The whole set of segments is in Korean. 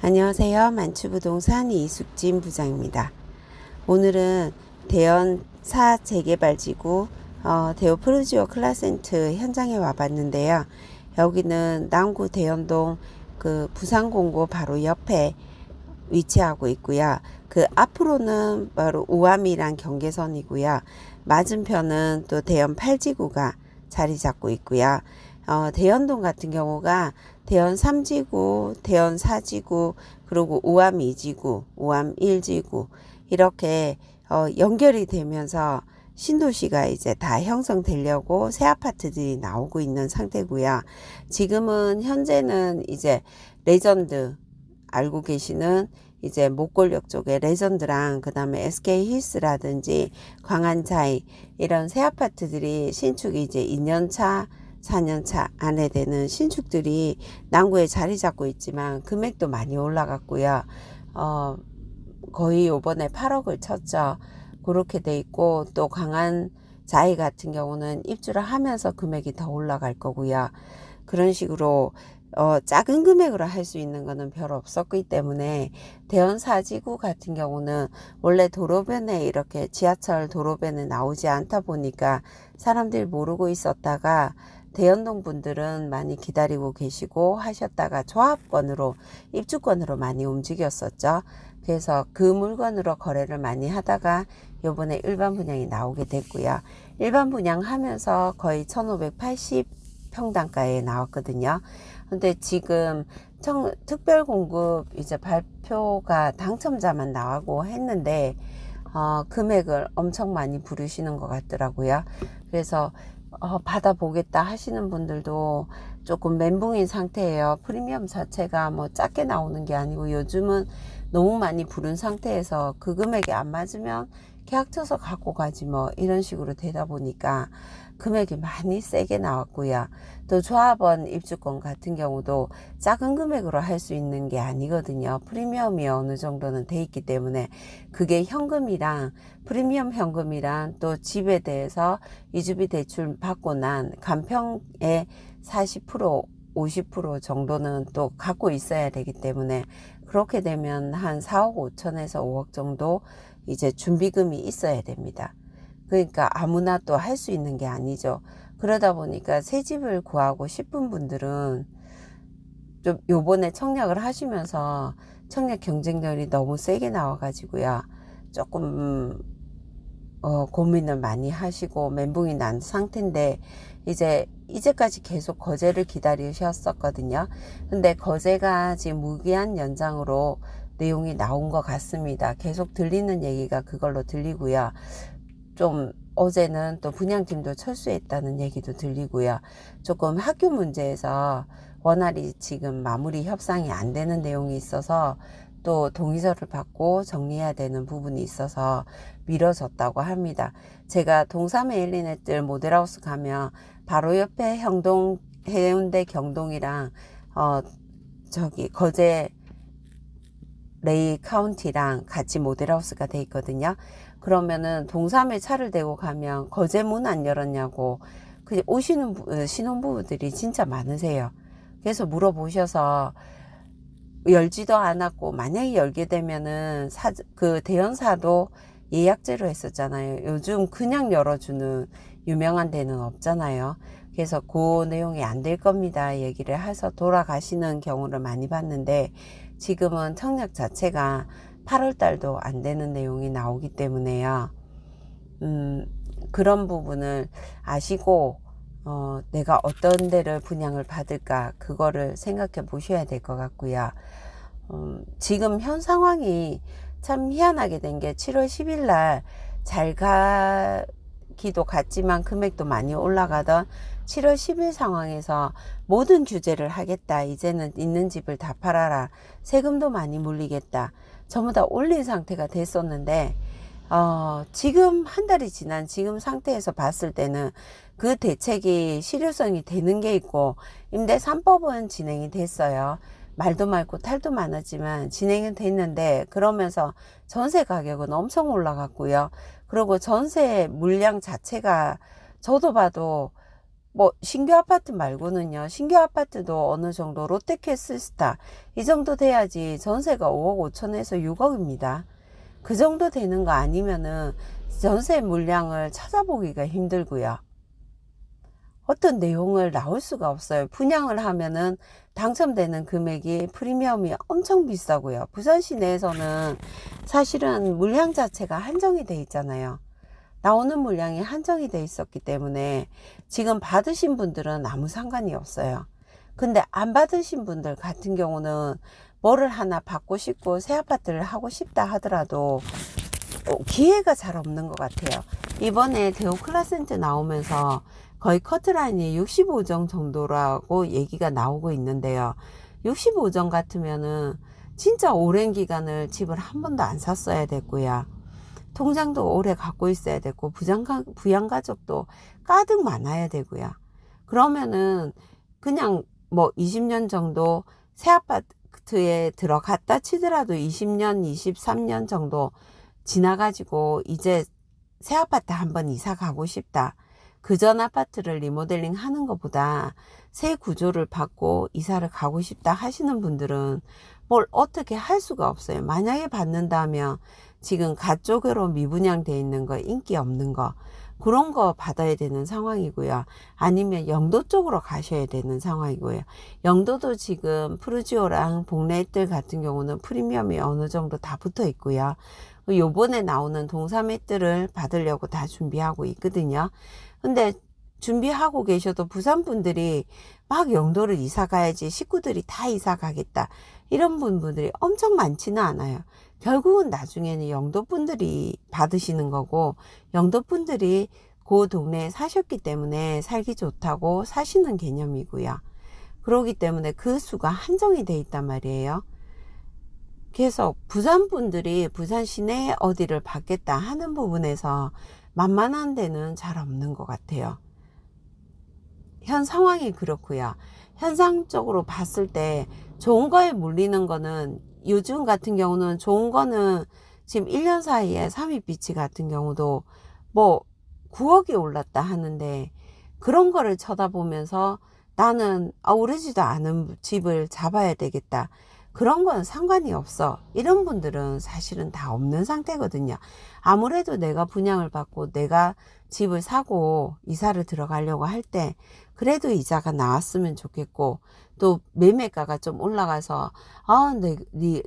안녕하세요. 만추부동산 이숙진 부장입니다. 오늘은 대연 4 재개발지구 대우 프루지오 클라센트 현장에 와봤는데요. 여기는 남구 대연동 그 부산공고 바로 옆에 위치하고 있고요. 그 앞으로는 바로 우암이랑 경계선이고요. 맞은편은 또 대연 8지구가 자리 잡고 있고요. 대연동 같은 경우가 대연 3지구, 대연 4지구, 그리고 우암 2지구, 우암 1지구 이렇게 연결이 되면서 신도시가 이제 다 형성되려고 새 아파트들이 나오고 있는 상태고요. 지금은 현재는 이제 레전드 알고 계시는 이제 목골역 쪽에 레전드랑 그 다음에 SK 힐스라든지 광안자이 이런 새 아파트들이 신축이 이제 2년차 4년차 안에 되는 신축들이 남구에 자리 잡고 있지만 금액도 많이 올라갔고요. 거의 요번에 8억을 쳤죠. 그렇게 돼 있고 또 광안자이 같은 경우는 입주를 하면서 금액이 더 올라갈 거고요. 그런 식으로 작은 금액으로 할 수 있는 거는 별 없었기 때문에 대연 4지구 같은 경우는 원래 도로변에 이렇게 지하철 도로변에 나오지 않다 보니까 사람들이 모르고 있었다가 대연동 분들은 많이 기다리고 계시고 하셨다가 조합권으로 입주권으로 많이 움직였었죠. 그래서 그 물건으로 거래를 많이 하다가 요번에 일반 분양이 나오게 됐고요. 일반 분양하면서 거의 1580평당가에 나왔거든요. 근데 지금 특별 공급 이제 발표가 당첨자만 나오고 했는데 금액을 엄청 많이 부르시는 것 같더라고요. 그래서 받아보겠다 하시는 분들도 조금 멘붕인 상태예요. 프리미엄 자체가 뭐 작게 나오는 게 아니고 요즘은 너무 많이 부른 상태에서 그 금액이 안 맞으면 계약 쳐서 갖고 가지 뭐 이런 식으로 되다 보니까 금액이 많이 세게 나왔고요. 또 조합원 입주권 같은 경우도 작은 금액으로 할 수 있는 게 아니거든요. 프리미엄이 어느 정도는 돼 있기 때문에 그게 현금이랑 프리미엄 현금이랑 또 집에 대해서 이주비 대출 받고 난 간평의 40% 50% 정도는 또 갖고 있어야 되기 때문에 그렇게 되면 한 4억 5천에서 5억 정도 이제 준비금이 있어야 됩니다. 그러니까 아무나 또 할 수 있는 게 아니죠. 그러다 보니까 새 집을 구하고 싶은 분들은 좀 요번에 청약을 하시면서 청약 경쟁률이 너무 세게 나와가지고요. 조금 고민을 많이 하시고 멘붕이 난 상태인데 이제까지 계속 거제를 기다리셨었거든요. 근데 거제가 지금 무기한 연장으로 내용이 나온 것 같습니다. 계속 들리는 얘기가 그걸로 들리고요. 좀 어제는 또 분양팀도 철수했다는 얘기도 들리고요. 조금 학교 문제에서 원활히 지금 마무리 협상이 안 되는 내용이 있어서 또 동의서를 받고 정리해야 되는 부분이 있어서 미뤄졌다고 합니다. 제가 동삼에 엘리네뜰 모델하우스 가면 바로 옆에 해운대 경동이랑 거제 레이 카운티랑 같이 모델하우스가 돼 있거든요. 그러면은 동삼에 차를 대고 가면 거제 문 안 열었냐고 오시는 신혼부부들이 진짜 많으세요. 그래서 물어보셔서 열지도 않았고 만약에 열게 되면은 그 대연사도 예약제로 했었잖아요. 요즘 그냥 열어주는 유명한 데는 없잖아요. 그래서 그 내용이 안 될 겁니다 얘기를 해서 돌아가시는 경우를 많이 봤는데 지금은 청약 자체가 8월 달도 안 되는 내용이 나오기 때문에요. 그런 부분을 아시고 내가 어떤 데를 분양을 받을까 그거를 생각해 보셔야 될 것 같고요. 지금 현 상황이 참 희한하게 된 게 7월 10일 날 잘 가기도 갔지만 금액도 많이 올라가던 7월 10일 상황에서 모든 규제를 하겠다. 이제는 있는 집을 다 팔아라. 세금도 많이 물리겠다. 전부 다 올린 상태가 됐었는데 지금 한 달이 지난 지금 상태에서 봤을 때는 그 대책이 실효성이 되는 게 있고 임대 3법은 진행이 됐어요. 말도 많고 탈도 많았지만 진행은 됐는데 그러면서 전세 가격은 엄청 올라갔고요. 그리고 전세 물량 자체가 저도 봐도 뭐 신규 아파트 말고는요, 신규 아파트도 어느 정도 롯데캐슬스타 이 정도 돼야지 전세가 5억 5천에서 6억입니다. 그 정도 되는 거 아니면은 전세 물량을 찾아보기가 힘들고요. 어떤 내용을 나올 수가 없어요. 분양을 하면은 당첨되는 금액이 프리미엄이 엄청 비싸고요. 부산 시내에서는 사실은 물량 자체가 한정이 돼 있잖아요. 나오는 물량이 한정이 돼 있었기 때문에 지금 받으신 분들은 아무 상관이 없어요. 근데 안 받으신 분들 같은 경우는 뭐를 하나 받고 싶고 새 아파트를 하고 싶다 하더라도 기회가 잘 없는 것 같아요. 이번에 대우클라센트 나오면서 거의 커트라인이 65정 정도라고 얘기가 나오고 있는데요. 65정 같으면은 진짜 오랜 기간을 집을 한 번도 안 샀어야 됐고요. 통장도 오래 갖고 있어야 되고 부양가족도 가득 많아야 되고요. 그러면은 그냥 뭐 20년 정도 새 아파트에 들어갔다 치더라도 20년, 23년 정도 지나가지고 이제 새 아파트 한번 이사 가고 싶다. 그 전 아파트를 리모델링 하는 것보다 새 구조를 받고 이사를 가고 싶다 하시는 분들은 뭘 어떻게 할 수가 없어요. 만약에 받는다면 지금 가쪽으로 미분양돼 있는 거, 인기 없는 거, 그런 거 받아야 되는 상황이고요. 아니면 영도 쪽으로 가셔야 되는 상황이고요. 영도도 지금 푸르지오랑 복례들 같은 경우는 프리미엄이 어느 정도 다 붙어 있고요. 요번에 나오는 동사매들을 받으려고 다 준비하고 있거든요. 근데 준비하고 계셔도 부산 분들이 막 영도를 이사 가야지, 식구들이 다 이사 가겠다, 이런 분들이 엄청 많지는 않아요. 결국은 나중에는 영도 분들이 받으시는 거고, 영도 분들이 그 동네에 사셨기 때문에 살기 좋다고 사시는 개념이고요. 그렇기 때문에 그 수가 한정이 돼 있단 말이에요. 그래서 부산 분들이 부산 시내에 어디를 받겠다 하는 부분에서 만만한 데는 잘 없는 것 같아요. 현 상황이 그렇고요. 현상적으로 봤을 때 좋은 거에 물리는 거는, 요즘 같은 경우는 좋은 거는 지금 1년 사이에 삼입비치 같은 경우도 뭐 9억이 올랐다 하는데, 그런 거를 쳐다보면서 나는 오르지도 않은 집을 잡아야 되겠다, 그런 건 상관이 없어, 이런 분들은 사실은 다 없는 상태거든요. 아무래도 내가 분양을 받고 내가 집을 사고 이사를 들어가려고 할 때 그래도 이자가 나왔으면 좋겠고, 또 매매가가 좀 올라가서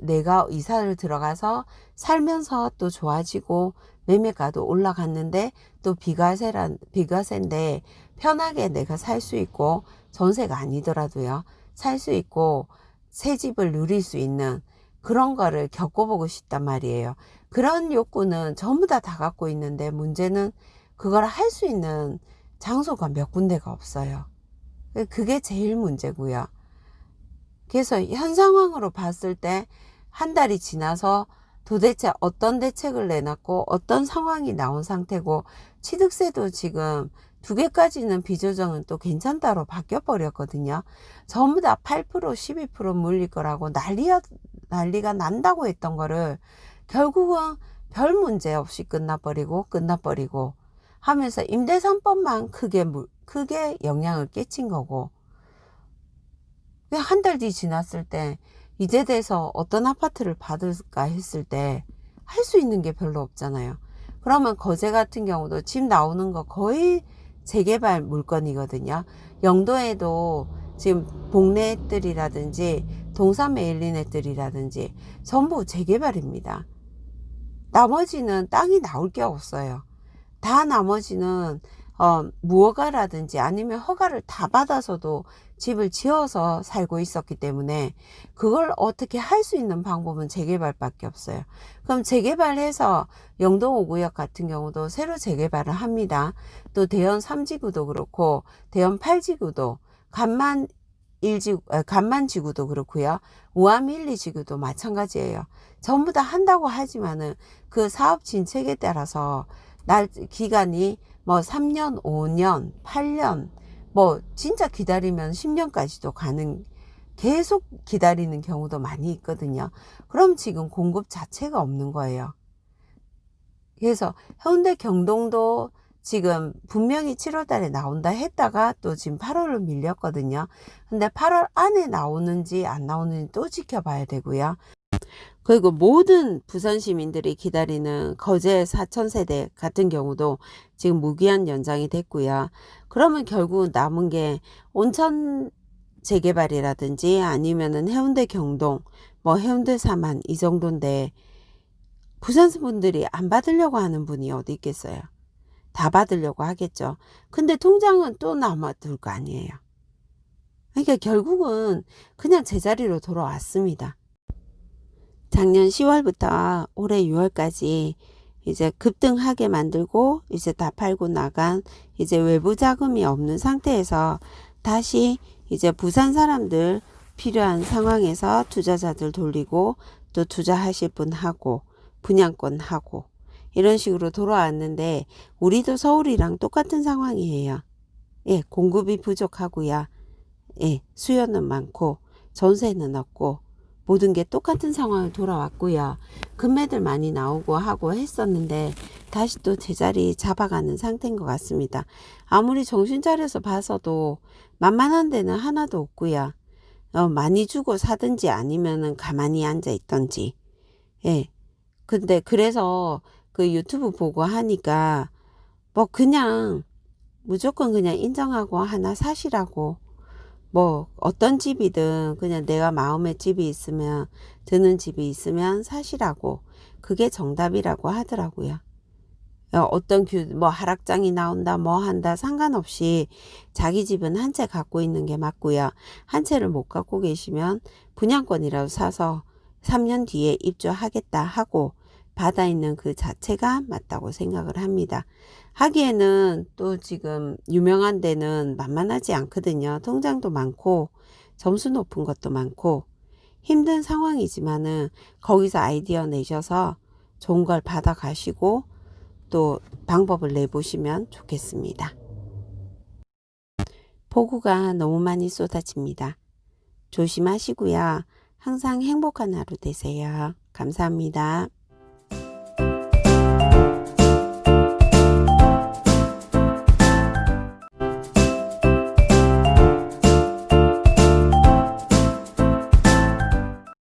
내가 이사를 들어가서 살면서 또 좋아지고 매매가도 올라갔는데 또 비과세인데 편하게 내가 살 수 있고, 전세가 아니더라도요 살 수 있고 새 집을 누릴 수 있는 그런 거를 겪어보고 싶단 말이에요. 그런 욕구는 전부 다 갖고 있는데, 문제는 그걸 할 수 있는 장소가 몇 군데가 없어요. 그게 제일 문제고요. 그래서 현 상황으로 봤을 때 한 달이 지나서 도대체 어떤 대책을 내놨고 어떤 상황이 나온 상태고, 취득세도 지금 2개까지는 비조정은 또 괜찮다로 바뀌어 버렸거든요. 전부 다 8% 12% 물릴 거라고 난리가 난다고 했던 거를 결국은 별 문제 없이 끝나버리고 하면서 임대 3법만 크게 영향을 끼친 거고, 한 달 뒤 지났을 때 이제 돼서 어떤 아파트를 받을까 했을 때 할 수 있는 게 별로 없잖아요. 그러면 거제 같은 경우도 집 나오는 거 거의 재개발 물건이거든요. 영도에도 지금 복례들이라든지 동산 메일리넷들이라든지 전부 재개발입니다. 나머지는 땅이 나올 게 없어요. 다 나머지는 무허가라든지 아니면 허가를 다 받아서도 집을 지어서 살고 있었기 때문에 그걸 어떻게 할 수 있는 방법은 재개발밖에 없어요. 그럼 재개발해서 영동 5구역 같은 경우도 새로 재개발을 합니다. 또 대연 3지구도 그렇고 대연 8지구도 간만지구도 그렇고요. 우암 1, 2지구도 마찬가지예요. 전부 다 한다고 하지만은 그 사업 진척에 따라서 기간이 뭐 3년, 5년, 8년, 뭐 진짜 기다리면 10년까지도 계속 기다리는 경우도 많이 있거든요. 그럼 지금 공급 자체가 없는 거예요. 그래서 현대 경동도 지금 분명히 7월 달에 나온다 했다가 또 지금 8월로 밀렸거든요. 근데 8월 안에 나오는지 안 나오는지 또 지켜봐야 되고요. 그리고 모든 부산 시민들이 기다리는 거제 4,000세대 같은 경우도 지금 무기한 연장이 됐고요. 그러면 결국 남은 게 온천 재개발이라든지 아니면은 해운대 경동, 뭐 해운대 사만 이 정도인데 부산 분들이 안 받으려고 하는 분이 어디 있겠어요. 다 받으려고 하겠죠. 근데 통장은 또 남아둘 거 아니에요. 그러니까 결국은 그냥 제자리로 돌아왔습니다. 작년 10월부터 올해 6월까지 이제 급등하게 만들고 이제 다 팔고 나간 이제 외부 자금이 없는 상태에서 다시 이제 부산 사람들 필요한 상황에서 투자자들 돌리고 또 투자하실 분 하고 분양권 하고 이런 식으로 돌아왔는데 우리도 서울이랑 똑같은 상황이에요. 예, 공급이 부족하고요. 예, 수요는 많고 전세는 없고 모든 게 똑같은 상황을 돌아왔고요. 금매들 많이 나오고 하고 했었는데 다시 또 제자리 잡아가는 상태인 것 같습니다. 아무리 정신 차려서 봐서도 만만한 데는 하나도 없고요. 많이 주고 사든지 아니면은 가만히 앉아 있던지. 예. 근데 그래서 그 유튜브 보고 하니까 뭐 그냥 무조건 그냥 인정하고 하나 사시라고, 뭐 어떤 집이든 그냥 내가 마음에 집이 있으면 드는 집이 있으면 사시라고, 그게 정답이라고 하더라고요. 어떤 뭐 하락장이 나온다 뭐 한다 상관없이 자기 집은 한 채 갖고 있는 게 맞고요. 한 채를 못 갖고 계시면 분양권이라도 사서 3년 뒤에 입주하겠다 하고 받아 있는 그 자체가 맞다고 생각을 합니다. 하기에는 또 지금 유명한 데는 만만하지 않거든요. 통장도 많고 점수 높은 것도 많고 힘든 상황이지만은 거기서 아이디어 내셔서 좋은 걸 받아 가시고 또 방법을 내보시면 좋겠습니다. 폭우가 너무 많이 쏟아집니다. 조심하시고요. 항상 행복한 하루 되세요. 감사합니다.